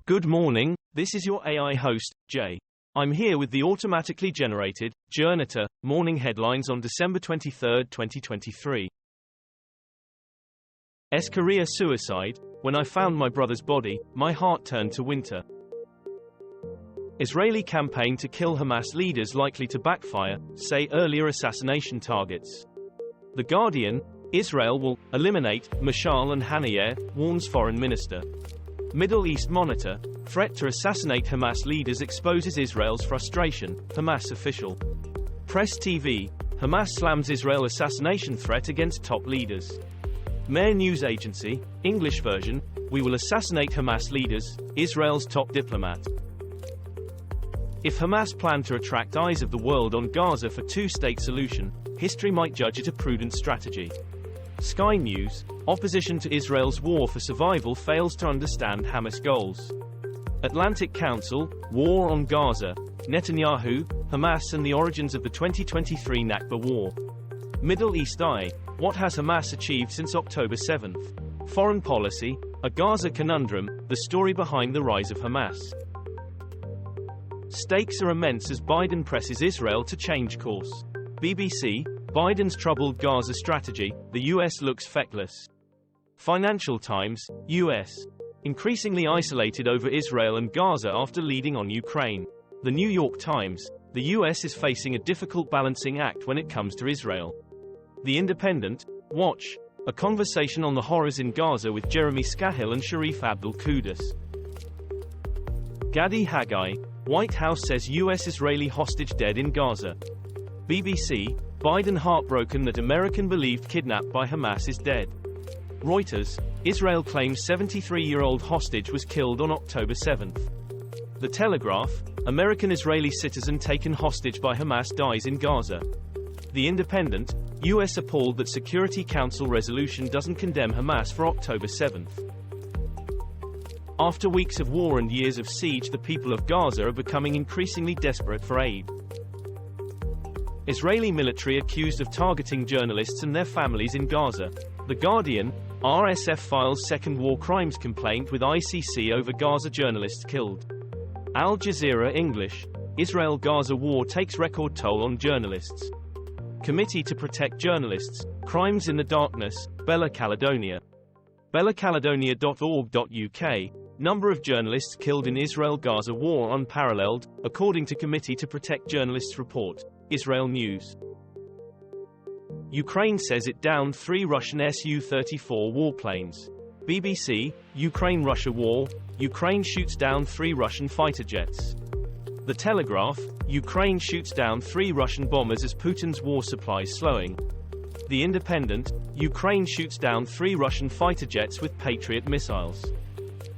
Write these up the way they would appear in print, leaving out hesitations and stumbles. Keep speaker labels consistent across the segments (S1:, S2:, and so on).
S1: Good morning, this is your AI host, Jay. I'm here with the automatically generated, Journato, morning headlines on December 23, 2023. Career suicide. When I found my brother's body, my heart turned to winter. Israeli campaign to kill Hamas leaders likely to backfire, say earlier assassination targets. The Guardian, Israel will eliminate Mashal and Haniyeh, warns foreign minister. Middle East Monitor, threat to assassinate Hamas leaders exposes Israel's frustration, Hamas official. Press TV, Hamas slams Israel assassination threat against top leaders. Mehr News Agency, English version, we will assassinate Hamas leaders, Israel's top diplomat. If Hamas planned to attract eyes of the world on Gaza for two-state solution, history might judge it a prudent strategy. Sky News, opposition to Israel's war for survival fails to understand Hamas goals. Atlantic Council, war on Gaza, Netanyahu, Hamas and the origins of the 2023 Nakba war. Middle East Eye, what has Hamas achieved since October 7th? Foreign policy, a Gaza conundrum, the story behind the rise of Hamas. Stakes are immense as Biden presses Israel to change course. BBC, Biden's troubled Gaza strategy, the US looks feckless. Financial Times, US. Increasingly isolated over Israel and Gaza after leading on Ukraine. The New York Times, the US is facing a difficult balancing act when it comes to Israel. The Independent, watch, a conversation on the horrors in Gaza with Jeremy Scahill and Sharif Abdul Qudus. Gadi Haggai, White House says US-Israeli hostage dead in Gaza. BBC, Biden heartbroken that American believed kidnapped by Hamas is dead. Reuters, Israel claims 73-year-old hostage was killed on October 7th. The Telegraph, American-Israeli citizen taken hostage by Hamas dies in Gaza. The Independent, US appalled that Security Council resolution doesn't condemn Hamas for October 7th. After weeks of war and years of siege, the people of Gaza are becoming increasingly desperate for aid. Israeli military accused of targeting journalists and their families in Gaza. The Guardian, RSF files second war crimes complaint with ICC over Gaza journalists killed. Al Jazeera English, Israel-Gaza war takes record toll on journalists. Committee to Protect Journalists, Crimes in the Darkness, Bella Caledonia. bellacaledonia.org.uk, number of journalists killed in Israel-Gaza war unparalleled, according to Committee to Protect Journalists report. Israel News. Ukraine says it downed 3 Russian Su-34 warplanes. BBC, Ukraine-Russia war, Ukraine shoots down 3 Russian fighter jets. The Telegraph, Ukraine shoots down 3 Russian bombers as Putin's war supplies slowing. The Independent, Ukraine shoots down 3 Russian fighter jets with Patriot missiles.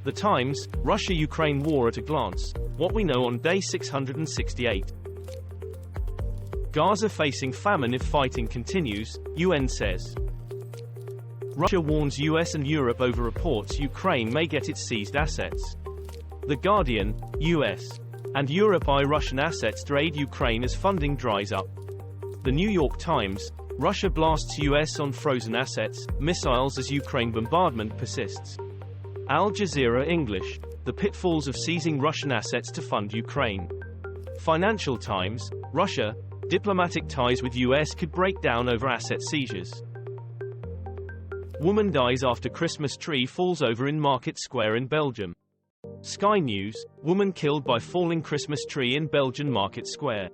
S1: The Times, Russia-Ukraine war at a glance, what we know on day 668. Gaza facing famine if fighting continues, UN says. Russia warns US and Europe over reports Ukraine may get its seized assets. The Guardian, US and Europe eye Russian assets to aid Ukraine as funding dries up. The New York Times, Russia blasts US on frozen assets, missiles as Ukraine bombardment persists. Al Jazeera English, the pitfalls of seizing Russian assets to fund Ukraine. Financial Times, Russia, diplomatic ties with US could break down over asset seizures. Woman dies after Christmas tree falls over in Market Square in Belgium. Sky News, woman killed by falling Christmas tree in Belgian Market Square.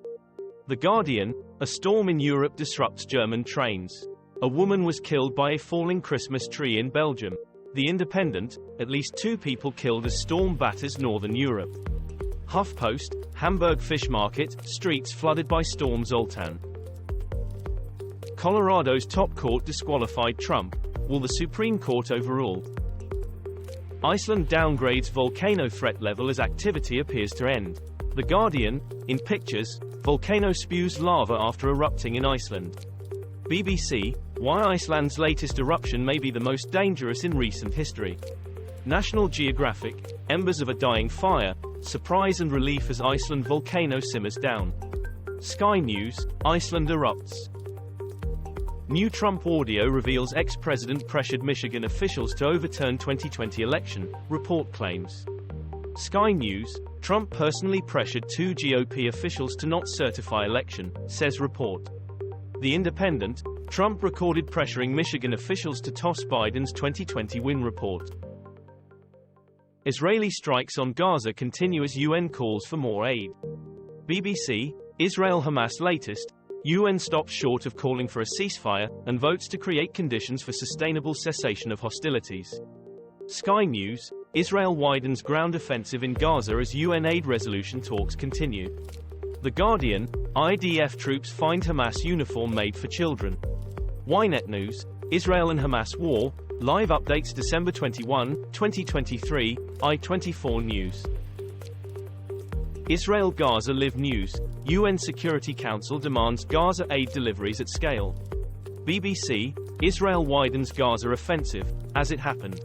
S1: The Guardian, a storm in Europe disrupts German trains. A woman was killed by a falling Christmas tree in Belgium. The Independent, at least 2 people killed as storm batters northern Europe. HuffPost, Hamburg Fish Market, streets flooded by Storm Zoltan. Colorado's top court disqualified Trump. Will the Supreme Court overrule? Iceland downgrades volcano threat level as activity appears to end. The Guardian, in pictures, volcano spews lava after erupting in Iceland. BBC, why Iceland's latest eruption may be the most dangerous in recent history. National Geographic, embers of a dying fire, surprise and relief as Iceland volcano simmers down. Sky News, Iceland erupts. New Trump audio reveals ex-president pressured Michigan officials to overturn 2020 election, report claims. Sky News, Trump personally pressured 2 GOP officials to not certify election, says report. The Independent, Trump recorded pressuring Michigan officials to toss Biden's 2020 win report. Israeli strikes on Gaza continue as UN calls for more aid. BBC, Israel-Hamas latest, UN stops short of calling for a ceasefire, and votes to create conditions for sustainable cessation of hostilities. Sky News, Israel widens ground offensive in Gaza as UN aid resolution talks continue. The Guardian, IDF troops find Hamas uniform made for children. Ynet News, Israel and Hamas war, live updates December 21, 2023, I24 News. Israel-Gaza Live News, UN Security Council demands Gaza aid deliveries at scale. BBC, Israel widens Gaza offensive, as it happened.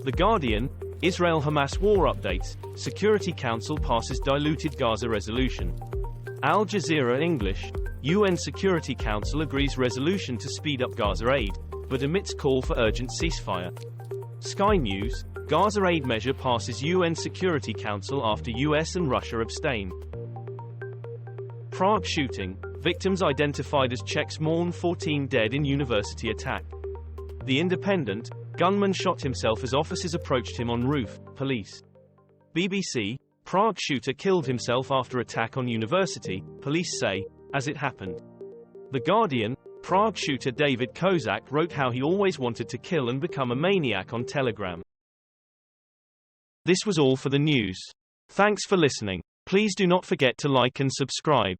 S1: The Guardian, Israel-Hamas war updates, Security Council passes diluted Gaza resolution. Al Jazeera English, UN Security Council agrees resolution to speed up Gaza aid, but omits call for urgent ceasefire. Sky News, Gaza aid measure passes UN Security Council after US and Russia abstain. Prague shooting, victims identified as Czechs mourn 14 dead in university attack. The Independent, gunman shot himself as officers approached him on roof, police. BBC, Prague shooter killed himself after attack on university, police say, as it happened. The Guardian, Prague shooter David Kozak wrote how he always wanted to kill and become a maniac on Telegram. This was all for the news. Thanks for listening. Please do not forget to like and subscribe.